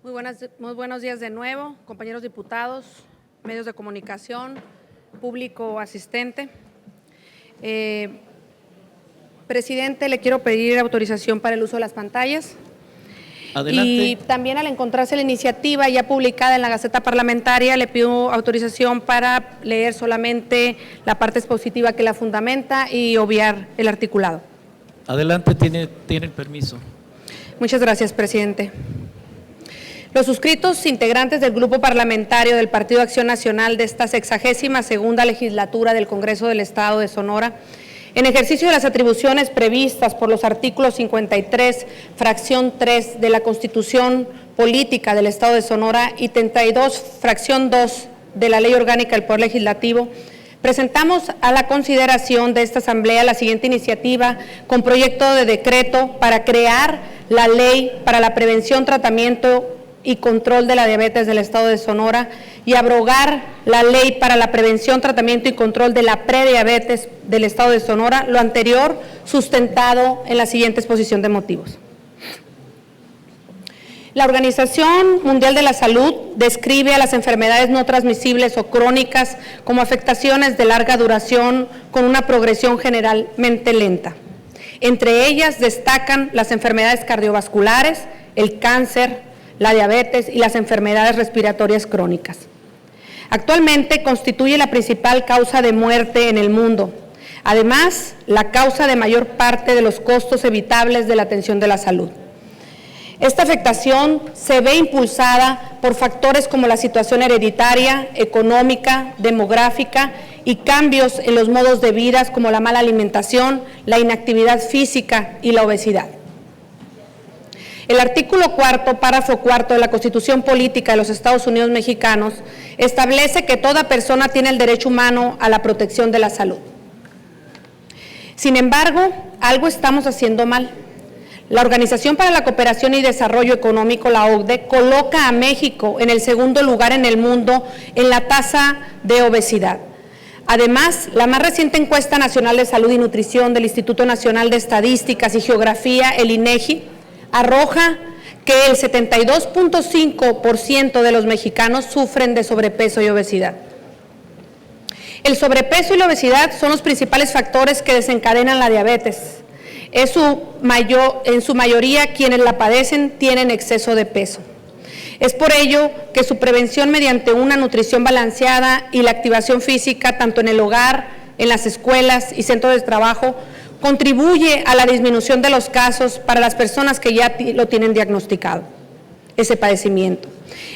Muy buenos días de nuevo, compañeros diputados, medios de comunicación, público asistente. Presidente, le quiero pedir autorización para el uso de las pantallas. Adelante. Y también, al encontrarse la iniciativa ya publicada en la Gaceta Parlamentaria, le pido autorización para leer solamente la parte expositiva que la fundamenta y obviar el articulado. Adelante, tiene el permiso. Muchas gracias, presidente. Los suscritos integrantes del Grupo Parlamentario del Partido Acción Nacional de esta 62ª legislatura del Congreso del Estado de Sonora, en ejercicio de las atribuciones previstas por los artículos 53, fracción 3 de la Constitución Política del Estado de Sonora y 32, fracción 2 de la Ley Orgánica del Poder Legislativo, presentamos a la consideración de esta Asamblea la siguiente iniciativa con proyecto de decreto para crear la Ley para la Prevención, Tratamiento y Control de la Diabetes del Estado de Sonora y abrogar la Ley para la Prevención, Tratamiento y Control de la Prediabetes del Estado de Sonora, lo anterior sustentado en la siguiente exposición de motivos. La Organización Mundial de la Salud describe a las enfermedades no transmisibles o crónicas como afectaciones de larga duración con una progresión generalmente lenta. Entre ellas destacan las enfermedades cardiovasculares, el cáncer, la diabetes y las enfermedades respiratorias crónicas. Actualmente constituye la principal causa de muerte en el mundo. Además, la causa de mayor parte de los costos evitables de la atención de la salud. Esta afectación se ve impulsada por factores como la situación hereditaria, económica, demográfica y cambios en los modos de vida como la mala alimentación, la inactividad física y la obesidad. El artículo 4, párrafo 4 de la Constitución Política de los Estados Unidos Mexicanos establece que toda persona tiene el derecho humano a la protección de la salud. Sin embargo, algo estamos haciendo mal. La Organización para la Cooperación y Desarrollo Económico, la OCDE, coloca a México en el segundo lugar en el mundo en la tasa de obesidad. Además, la más reciente encuesta nacional de salud y nutrición del Instituto Nacional de Estadísticas y Geografía, el INEGI, arroja que el 72.5% de los mexicanos sufren de sobrepeso y obesidad. El sobrepeso y la obesidad son los principales factores que desencadenan la diabetes. En su mayoría, quienes la padecen tienen exceso de peso. Es por ello que su prevención mediante una nutrición balanceada y la activación física, tanto en el hogar, en las escuelas y centros de trabajo, contribuye a la disminución de los casos para las personas que ya lo tienen diagnosticado, ese padecimiento.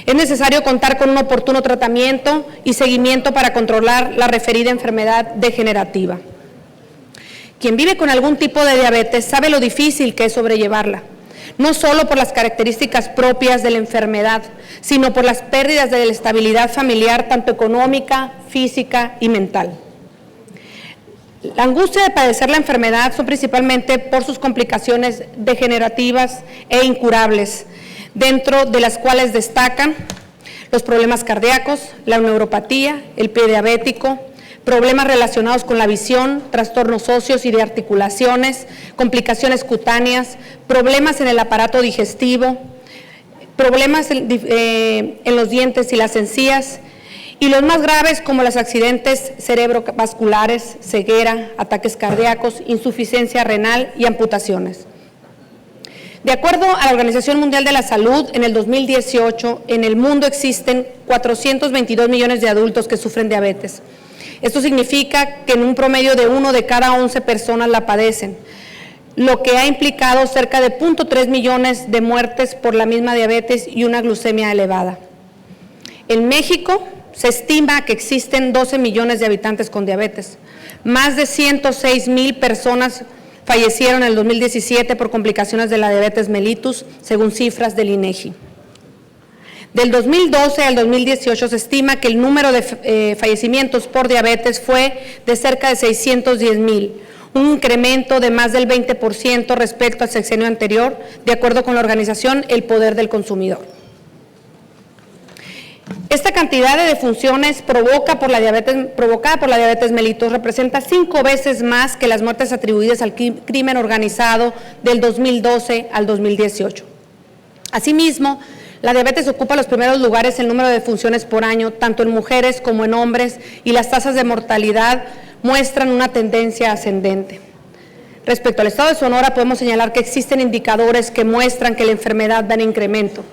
Es necesario contar con un oportuno tratamiento y seguimiento para controlar la referida enfermedad degenerativa. Quien vive con algún tipo de diabetes sabe lo difícil que es sobrellevarla, no solo por las características propias de la enfermedad, sino por las pérdidas de la estabilidad familiar, tanto económica, física y mental. La angustia de padecer la enfermedad son principalmente por sus complicaciones degenerativas e incurables, dentro de las cuales destacan los problemas cardíacos, la neuropatía, el pie diabético, problemas relacionados con la visión, trastornos óseos y de articulaciones, complicaciones cutáneas, problemas en el aparato digestivo, problemas en los dientes y las encías, y los más graves como los accidentes cerebrovasculares, ceguera, ataques cardíacos, insuficiencia renal y amputaciones. De acuerdo a la Organización Mundial de la Salud, en el 2018 en el mundo existen 422 millones de adultos que sufren diabetes. Esto significa que en un promedio de 1 de cada 11 personas la padecen, lo que ha implicado cerca de 0.3 millones de muertes por la misma diabetes y una glucemia elevada. En México se estima que existen 12 millones de habitantes con diabetes. Más de 106,000 personas fallecieron en el 2017 por complicaciones de la diabetes mellitus, según cifras del INEGI. Del 2012 al 2018 se estima que el número de fallecimientos por diabetes fue de cerca de 610,000, un incremento de más del 20% respecto al sexenio anterior, de acuerdo con la organización El Poder del Consumidor. Esta cantidad de defunciones provocada por la diabetes mellitus representa 5 veces más que las muertes atribuidas al crimen organizado del 2012 al 2018. Asimismo, La diabetes ocupa los primeros lugares en número de defunciones por año, tanto en mujeres como en hombres, y las tasas de mortalidad muestran una tendencia ascendente. Respecto al estado de Sonora, podemos señalar que existen indicadores que muestran que la enfermedad va en incremento.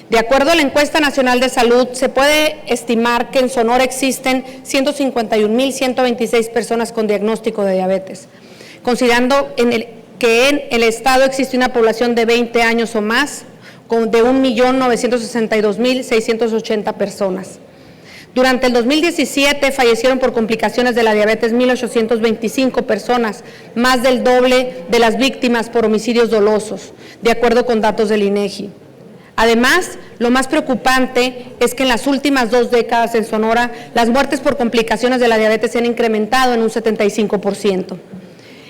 De acuerdo a la Encuesta Nacional de Salud, se puede estimar que en Sonora existen 151,126 personas con diagnóstico de diabetes, considerando que en el estado existe una población de 20 años o más, de 1,962,680 personas. Durante el 2017 fallecieron por complicaciones de la diabetes 1,825 personas, más del doble de las víctimas por homicidios dolosos, de acuerdo con datos del INEGI. Además, lo más preocupante es que en las últimas 2 décadas en Sonora, las muertes por complicaciones de la diabetes se han incrementado en un 75%.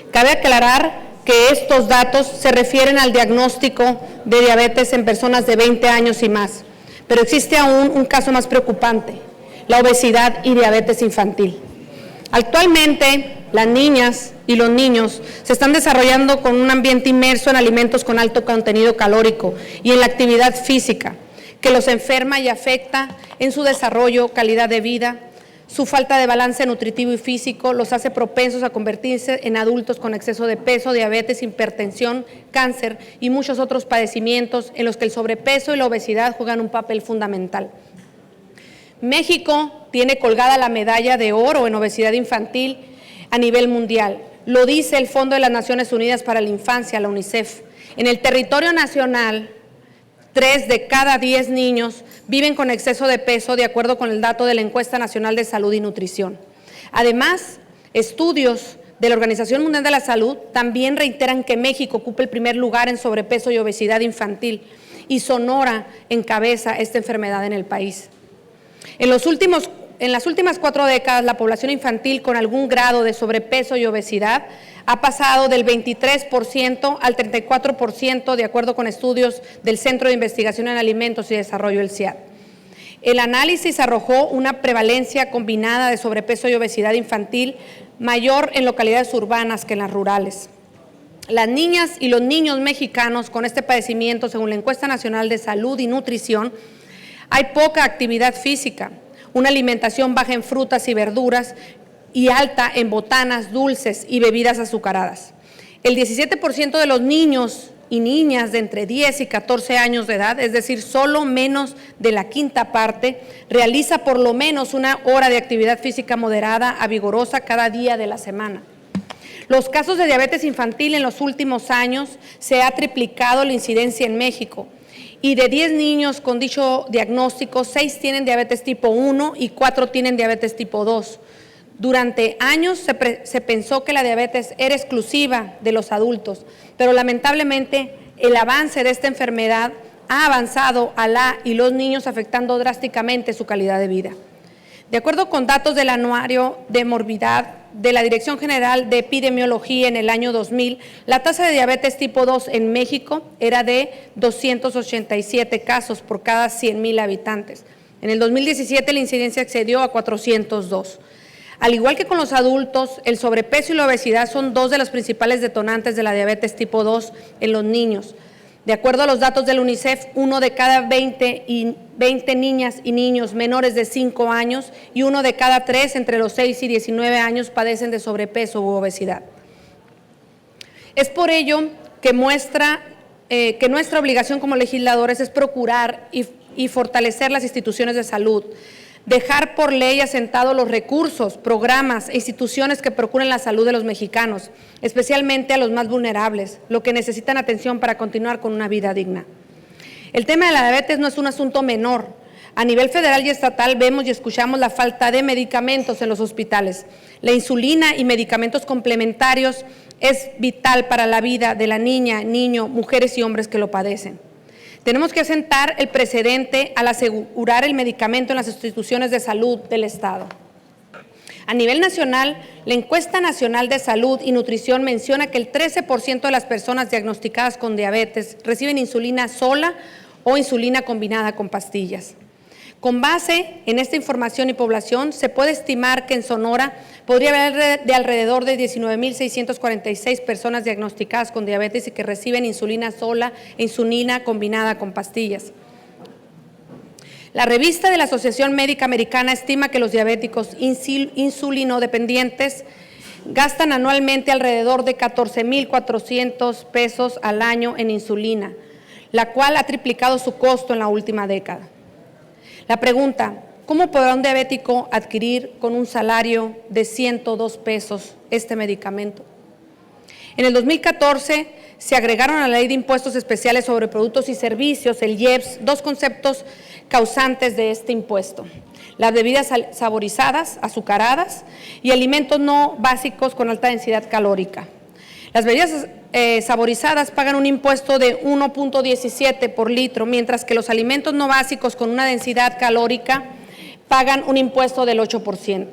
Cabe aclarar que estos datos se refieren al diagnóstico de diabetes en personas de 20 años y más, pero existe aún un caso más preocupante: la obesidad y diabetes infantil. Actualmente, las niñas y los niños se están desarrollando con un ambiente inmerso en alimentos con alto contenido calórico y en la actividad física, que los enferma y afecta en su desarrollo, calidad de vida. Su falta de balance nutritivo y físico los hace propensos a convertirse en adultos con exceso de peso, diabetes, hipertensión, cáncer y muchos otros padecimientos en los que el sobrepeso y la obesidad juegan un papel fundamental. México tiene colgada la medalla de oro en obesidad infantil a nivel mundial. Lo dice el Fondo de las Naciones Unidas para la Infancia, la UNICEF. En el territorio nacional, 3 de cada 10 niños viven con exceso de peso, de acuerdo con el dato de la Encuesta Nacional de Salud y Nutrición. Además, estudios de la Organización Mundial de la Salud también reiteran que México ocupa el primer lugar en sobrepeso y obesidad infantil, y Sonora encabeza esta enfermedad en el país. En las últimas 4 décadas, la población infantil con algún grado de sobrepeso y obesidad ha pasado del 23% al 34%, de acuerdo con estudios del Centro de Investigación en Alimentos y Desarrollo, el CIAD. El análisis arrojó una prevalencia combinada de sobrepeso y obesidad infantil mayor en localidades urbanas que en las rurales. Las niñas y los niños mexicanos con este padecimiento, según la Encuesta Nacional de Salud y Nutrición, hay poca actividad física, una alimentación baja en frutas y verduras y alta en botanas, dulces y bebidas azucaradas. El 17% de los niños y niñas de entre 10 y 14 años de edad, es decir, solo menos de la quinta parte, realiza por lo menos 1 hora de actividad física moderada a vigorosa cada día de la semana. Los casos de diabetes infantil en los últimos años se ha triplicado la incidencia en México. Y de 10 niños con dicho diagnóstico, 6 tienen diabetes tipo 1 y 4 tienen diabetes tipo 2. Durante años se pensó que la diabetes era exclusiva de los adultos, pero lamentablemente el avance de esta enfermedad ha avanzado a la y los niños, afectando drásticamente su calidad de vida. De acuerdo con datos del Anuario de Morbidad de la Dirección General de Epidemiología en el año 2000, la tasa de diabetes tipo 2 en México era de 287 casos por cada 100,000 habitantes. En el 2017 la incidencia excedió a 402. Al igual que con los adultos, el sobrepeso y la obesidad son 2 de los principales detonantes de la diabetes tipo 2 en los niños. De acuerdo a los datos del UNICEF, 1 de cada 20 niñas y niños menores de 5 años y 1 de cada 3 entre los 6 y 19 años padecen de sobrepeso u obesidad. Es por ello que nuestra obligación como legisladores es procurar y fortalecer las instituciones de salud, dejar por ley asentados los recursos, programas e instituciones que procuren la salud de los mexicanos, especialmente a los más vulnerables, lo que necesitan atención para continuar con una vida digna. El tema de la diabetes no es un asunto menor. A nivel federal y estatal vemos y escuchamos la falta de medicamentos en los hospitales. La insulina y medicamentos complementarios es vital para la vida de la niña, niño, mujeres y hombres que lo padecen. Tenemos que asentar el precedente al asegurar el medicamento en las instituciones de salud del Estado. A nivel nacional, la Encuesta Nacional de Salud y Nutrición menciona que el 13% de las personas diagnosticadas con diabetes reciben insulina sola o insulina combinada con pastillas. Con base en esta información y población, se puede estimar que en Sonora podría haber de alrededor de 19,646 personas diagnosticadas con diabetes y que reciben insulina sola e insulina combinada con pastillas. La revista de la Asociación Médica Americana estima que los diabéticos insulinodependientes gastan anualmente alrededor de 14,400 pesos al año en insulina, la cual ha triplicado su costo en la última década. La pregunta: ¿cómo podrá un diabético adquirir con un salario de 102 pesos este medicamento? En el 2014 se agregaron a la Ley de Impuestos Especiales sobre Productos y Servicios, el IEPS, dos conceptos causantes de este impuesto: las bebidas saborizadas, azucaradas y alimentos no básicos con alta densidad calórica. Las bebidas saborizadas pagan un impuesto de 1.17 por litro, mientras que los alimentos no básicos con una densidad calórica pagan un impuesto del 8%.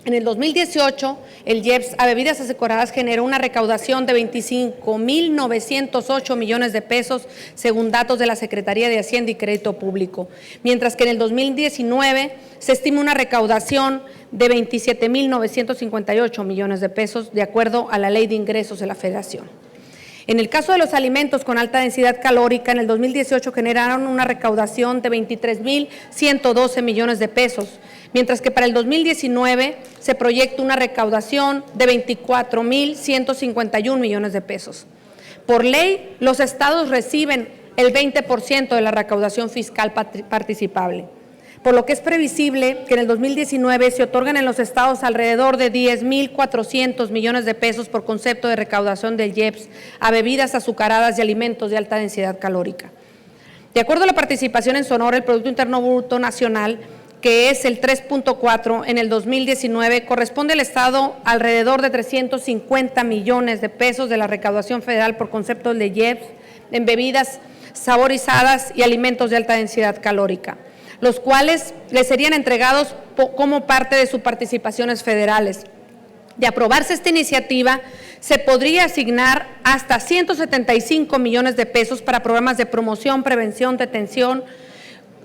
En el 2018, el IEPS a bebidas azucaradas generó una recaudación de 25,908 millones de pesos, según datos de la Secretaría de Hacienda y Crédito Público, mientras que en el 2019 se estima una recaudación de 27,958 millones de pesos, de acuerdo a la Ley de Ingresos de la Federación. En el caso de los alimentos con alta densidad calórica, en el 2018 generaron una recaudación de 23,112 millones de pesos, mientras que para el 2019 se proyecta una recaudación de 24,151 millones de pesos. Por ley, los estados reciben el 20% de la recaudación fiscal participable, por lo que es previsible que en el 2019 se otorgan en los estados alrededor de 10,400 millones de pesos por concepto de recaudación del IEPS a bebidas azucaradas y alimentos de alta densidad calórica. De acuerdo a la participación en Sonora, el Producto Interno Bruto Nacional, que es el 3.4 en el 2019, corresponde al Estado alrededor de 350 millones de pesos de la recaudación federal por concepto de IEPS en bebidas saborizadas y alimentos de alta densidad calórica, los cuales le serían entregados como parte de sus participaciones federales. De aprobarse esta iniciativa, se podría asignar hasta 175 millones de pesos para programas de promoción, prevención, detención,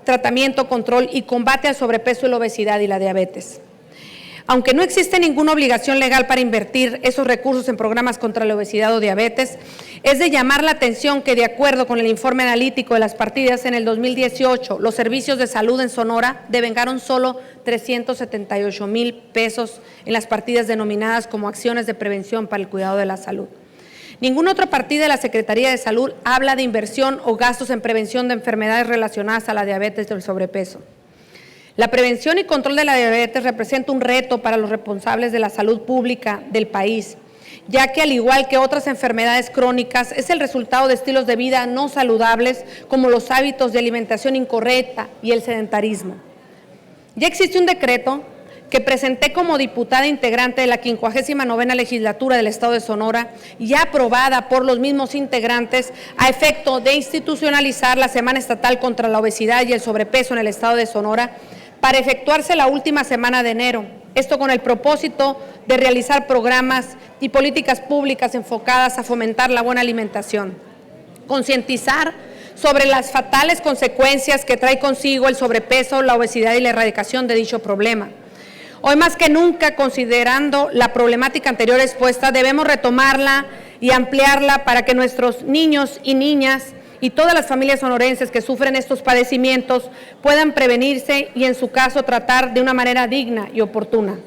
tratamiento, control y combate al sobrepeso y la obesidad y la diabetes. Aunque no existe ninguna obligación legal para invertir esos recursos en programas contra la obesidad o diabetes, es de llamar la atención que, de acuerdo con el informe analítico de las partidas, en el 2018 los servicios de salud en Sonora devengaron solo 378,000 pesos en las partidas denominadas como acciones de prevención para el cuidado de la salud. Ninguna otra partida de la Secretaría de Salud habla de inversión o gastos en prevención de enfermedades relacionadas a la diabetes y el sobrepeso. La prevención y control de la diabetes representa un reto para los responsables de la salud pública del país, ya que, al igual que otras enfermedades crónicas, es el resultado de estilos de vida no saludables como los hábitos de alimentación incorrecta y el sedentarismo. Ya existe un decreto que presenté como diputada integrante de la 59ª legislatura del Estado de Sonora, ya aprobada por los mismos integrantes, a efecto de institucionalizar la Semana Estatal contra la Obesidad y el Sobrepeso en el Estado de Sonora, para efectuarse la última semana de enero. Esto con el propósito de realizar programas y políticas públicas enfocadas a fomentar la buena alimentación, concientizar sobre las fatales consecuencias que trae consigo el sobrepeso, la obesidad y la erradicación de dicho problema. Hoy más que nunca, considerando la problemática anterior expuesta, debemos retomarla y ampliarla para que nuestros niños y niñas y todas las familias sonorenses que sufren estos padecimientos puedan prevenirse y, en su caso, tratar de una manera digna y oportuna.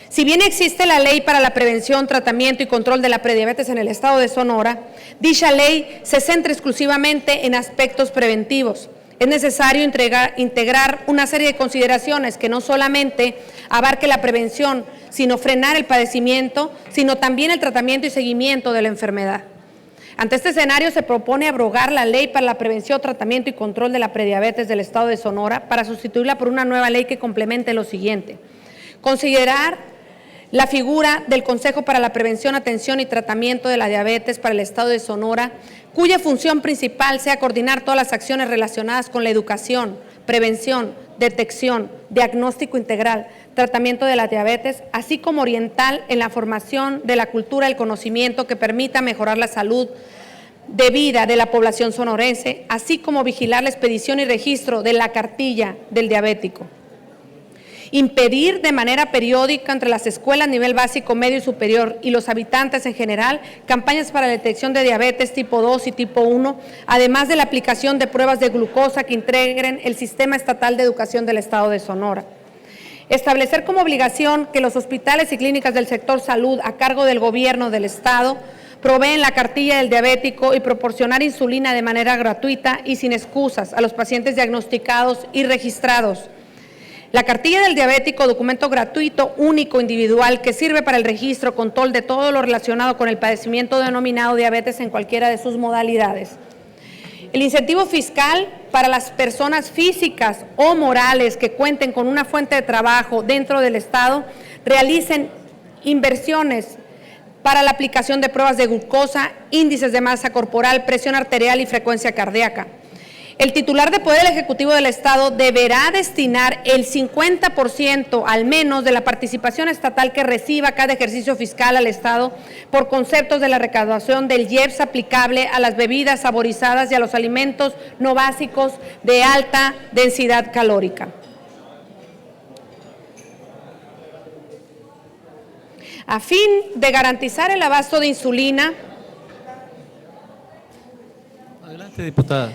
Si bien existe la Ley para la Prevención, Tratamiento y Control de la Prediabetes en el Estado de Sonora, dicha ley se centra exclusivamente en aspectos preventivos. Es necesario integrar una serie de consideraciones que no solamente abarque la prevención, sino frenar el padecimiento, sino también el tratamiento y seguimiento de la enfermedad. Ante este escenario se propone abrogar la Ley para la Prevención, Tratamiento y Control de la Prediabetes del Estado de Sonora para sustituirla por una nueva ley que complemente lo siguiente: considerar la figura del Consejo para la Prevención, Atención y Tratamiento de la Diabetes para el Estado de Sonora, cuya función principal sea coordinar todas las acciones relacionadas con la educación, prevención, detección, diagnóstico integral, tratamiento de la diabetes, así como oriental en la formación de la cultura del conocimiento que permita mejorar la salud de vida de la población sonorense, así como vigilar la expedición y registro de la cartilla del diabético. impedir de manera periódica entre las escuelas nivel básico, medio y superior y los habitantes en general campañas para la detección de diabetes tipo 2 y tipo 1, además de la aplicación de pruebas de glucosa que integren el Sistema Estatal de Educación del Estado de Sonora. Establecer como obligación que los hospitales y clínicas del sector salud a cargo del gobierno del Estado proveen la cartilla del diabético y proporcionar insulina de manera gratuita y sin excusas a los pacientes diagnosticados y registrados. La cartilla del diabético, documento gratuito, único, individual, que sirve para el registro, control de todo lo relacionado con el padecimiento denominado diabetes en cualquiera de sus modalidades. El incentivo fiscal para las personas físicas o morales que cuenten con una fuente de trabajo dentro del Estado, realicen inversiones para la aplicación de pruebas de glucosa, índices de masa corporal, presión arterial y frecuencia cardíaca. El titular de Poder Ejecutivo del Estado deberá destinar el 50% al menos de la participación estatal que reciba cada ejercicio fiscal al Estado por conceptos de la recaudación del IEPS aplicable a las bebidas saborizadas y a los alimentos no básicos de alta densidad calórica. A fin de garantizar el abasto de insulina. Adelante, diputada.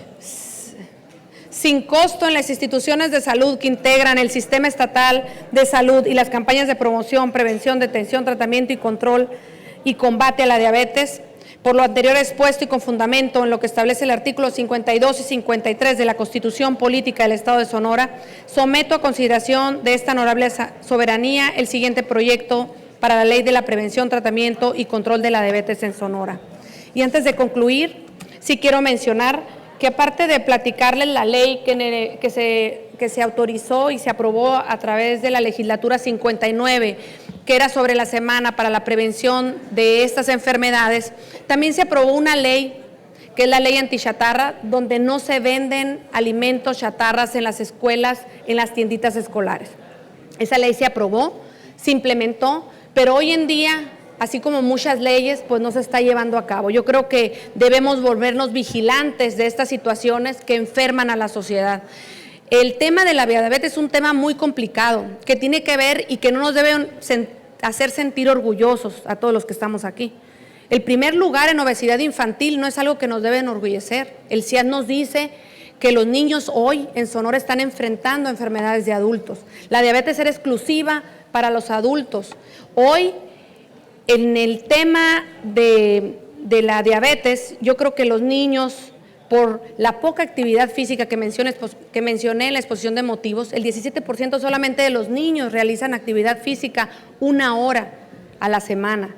Sin costo en las instituciones de salud que integran el Sistema Estatal de Salud y las campañas de promoción, prevención, detención, tratamiento y control y combate a la diabetes. Por lo anterior expuesto y con fundamento en lo que establece el artículo 52 y 53 de la Constitución Política del Estado de Sonora, someto a consideración de esta honorable soberanía el siguiente proyecto para la Ley de la Prevención, Tratamiento y Control de la Diabetes en Sonora. Y antes de concluir, sí quiero mencionar que aparte de platicarles la ley que se autorizó y se aprobó a través de la legislatura 59, que era sobre la semana para la prevención de estas enfermedades, también se aprobó una ley, que es la ley antichatarra, donde no se venden alimentos chatarras en las escuelas, en las tienditas escolares. Esa ley se aprobó, se implementó, pero hoy en día, así como muchas leyes, pues no se está llevando a cabo. Yo creo que debemos volvernos vigilantes de estas situaciones que enferman a la sociedad. El tema de la diabetes es un tema muy complicado, que tiene que ver y que no nos debe hacer sentir orgullosos a todos los que estamos aquí. El primer lugar en obesidad infantil no es algo que nos debe enorgullecer. El CIAD nos dice que los niños hoy en Sonora están enfrentando enfermedades de adultos. La diabetes era exclusiva para los adultos. Hoy, en el tema de la diabetes, yo creo que los niños, por la poca actividad física que mencioné en la exposición de motivos, el 17% solamente de los niños realizan actividad física 1 hora a la semana.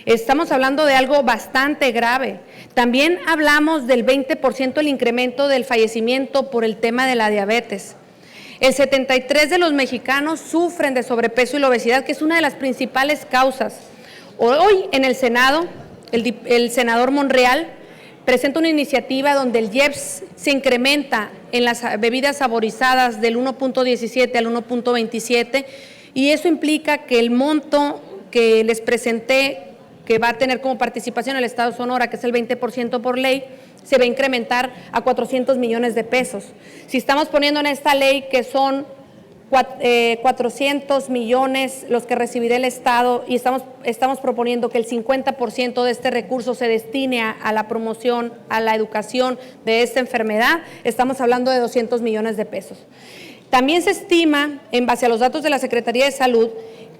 Estamos hablando de algo bastante grave. También hablamos del 20% del incremento del fallecimiento por el tema de la diabetes. El 73% de los mexicanos sufren de sobrepeso y la obesidad, que es una de las principales causas. Hoy en el Senado, el senador Monreal presenta una iniciativa donde el IEPS se incrementa en las bebidas saborizadas del 1.17 al 1.27 y eso implica que el monto que les presenté, que va a tener como participación el Estado de Sonora, que es el 20% por ley, se va a incrementar a 400 millones de pesos. Si estamos poniendo en esta ley que son 400 millones los que recibirá el Estado y estamos proponiendo que el 50% de este recurso se destine a la promoción, a la educación de esta enfermedad, estamos hablando de 200 millones de pesos. También se estima, en base a los datos de la Secretaría de Salud,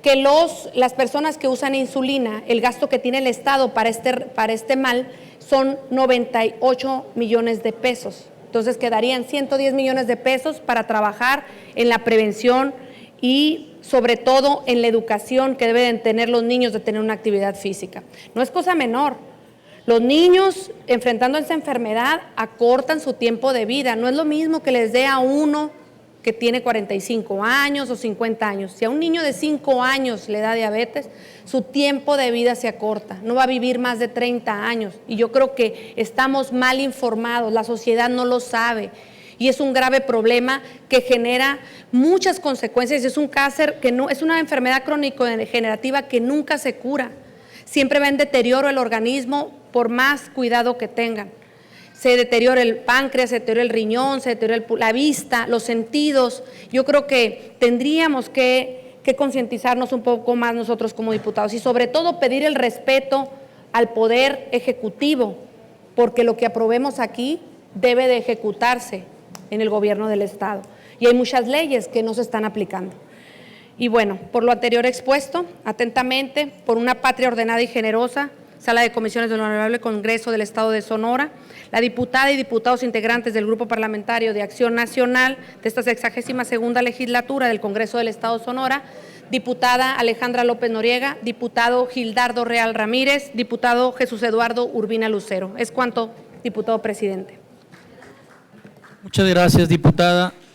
que las personas que usan insulina, el gasto que tiene el Estado para este mal son 98 millones de pesos. Entonces quedarían 110 millones de pesos para trabajar en la prevención y sobre todo en la educación que deben tener los niños de tener una actividad física. No es cosa menor. Los niños enfrentando esta enfermedad acortan su tiempo de vida. No es lo mismo que les dé a uno que tiene 45 años o 50 años. Si a un niño de 5 años le da diabetes, su tiempo de vida se acorta, no va a vivir más de 30 años. Y yo creo que estamos mal informados, la sociedad no lo sabe. Y es un grave problema que genera muchas consecuencias. Es un cáncer es una enfermedad crónico-degenerativa que nunca se cura. Siempre va en deterioro el organismo por más cuidado que tengan. se deteriora el páncreas, se deteriora el riñón, se deteriora la vista, los sentidos. Yo creo que tendríamos que concientizarnos un poco más nosotros como diputados y sobre todo pedir el respeto al Poder Ejecutivo, porque lo que aprobemos aquí debe de ejecutarse en el gobierno del Estado. Y hay muchas leyes que no se están aplicando. Y bueno, por lo anterior expuesto, atentamente, por una patria ordenada y generosa, Sala de Comisiones del Honorable Congreso del Estado de Sonora, la diputada y diputados integrantes del Grupo Parlamentario de Acción Nacional de esta 62ª legislatura del Congreso del Estado de Sonora, diputada Alejandra López Noriega, diputado Gildardo Real Ramírez, diputado Jesús Eduardo Urbina Lucero. Es cuanto, diputado presidente. Muchas gracias, diputada.